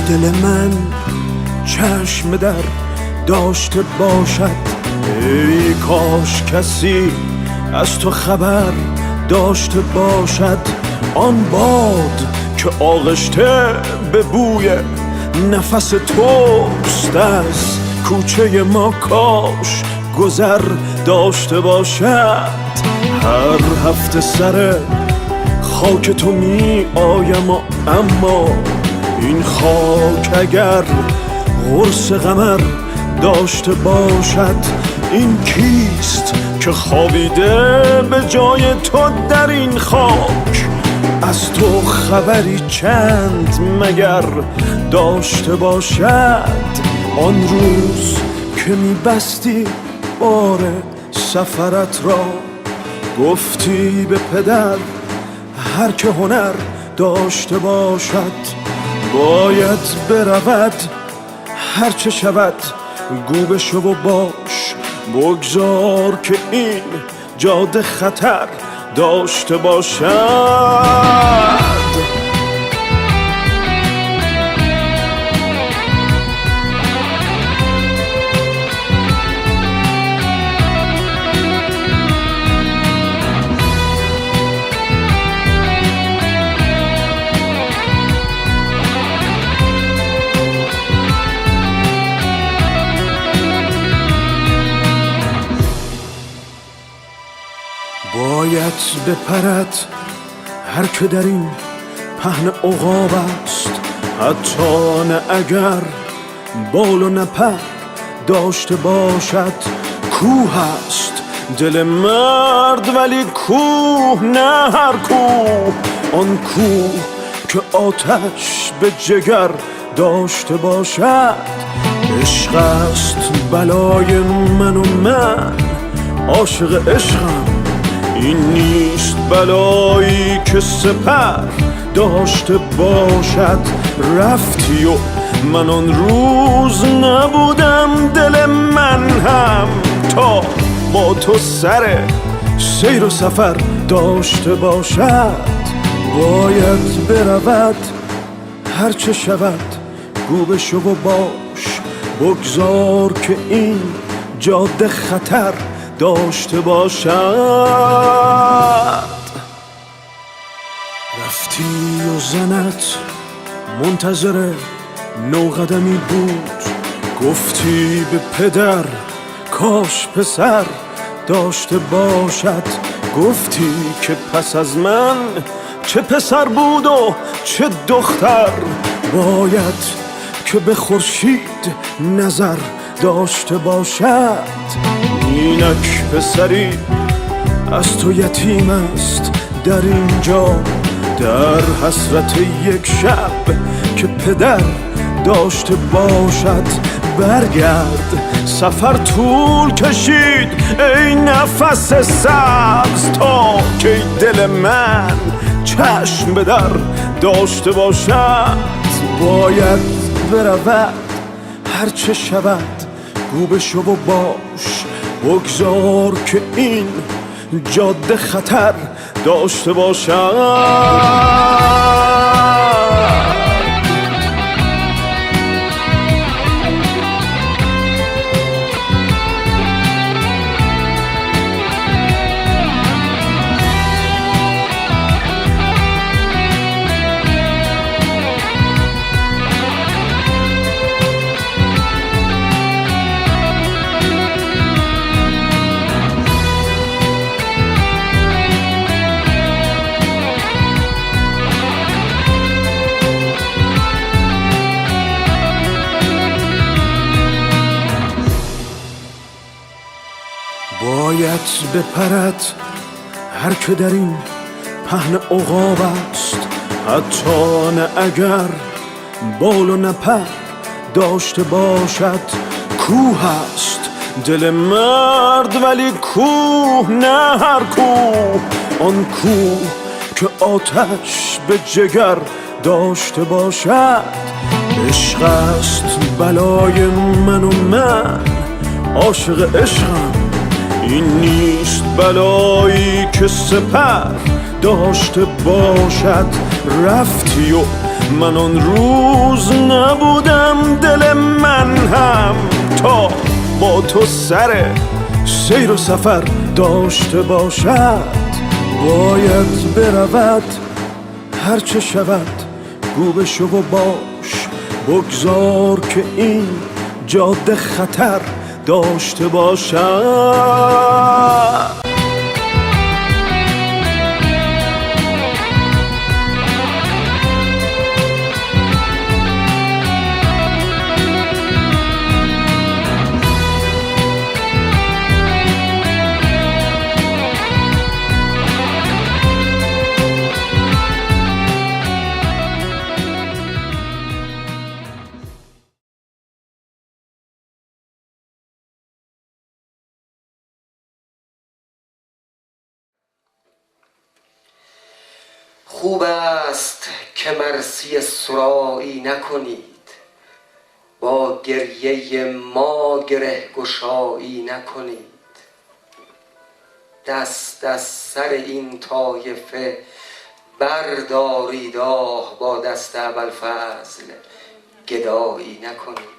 دل من چشم در داشته باشد. ای کاش کسی از تو خبر داشته باشد. آن باد که آغشته به بوی نفس توست از کوچه ما کاش گذر داشته باشد. هر هفته سر خاک تو می آیم اما این خاک اگر قرص قمر داشته باشد. این کیست که خوابیده به جای تو در این خاک؟ از تو خبری چند مگر داشته باشد؟ آن روز که میبستی بار سفرت را گفتی به پدر هر که هنر داشته باشد باید برود. هر چه شود گو بشو و باش، بگذار که این جاده خطر داشته باشد. باید بپرد هر که در این پهن عقاب است، حتی نه اگر بال و نپر داشته باشد. کوه است دل مرد ولی کوه نه هر کوه. آن کوه که آتش به جگر داشته باشد. عشق است بلای من و من عاشق عشقم. این نیست بلایی که سپر داشته باشد. رفتی و من آن روز نبودم، دل من هم تا با تو سر سیر و سفر داشته باشد. باید برود هر چه شود گو بشو و باش، بگذار که این جاده خطر داشته باشد. رفتی و زنت منتظر نوقدمی بود، گفتی به پدر کاش پسر داشته باشد. گفتی که پس از من چه پسر بود و چه دختر، باید که به خورشید نظر داشته باشد. اینک پسری از تو یتیم است در اینجا، در حسرت یک شب که پدر داشته باشد. برگرد سفر طول کشید ای نفس سبز، تا که دل من چشم به در داشته باشد. باید برود هر چه شود گو بشو و باش، بگذار که این جاده خطر داشته باشد. باید بپرد هر که در این پهن عقاب است، حتی نه اگر بال و نپر داشته باشد. کوه است دل مرد ولی کوه نه هر کوه. آن کوه که آتش به جگر داشته باشد. عشق است بلای من و من عاشق عشقم. این نیست بلایی که سپر داشته باشد. رفتی و من اون روز نبودم، دل من هم تا با تو سر سیر و سفر داشته باشد. باید برود هرچه شود، گو بشو و باش، بگذار که این جاده خطر داشته باشد. خوب است که مرثیه سرایی نکنید، با گریه ما گره گشایی نکنید. دست از سر این طایفه بردارید، آه با دست ابوالفضل گدایی نکنید.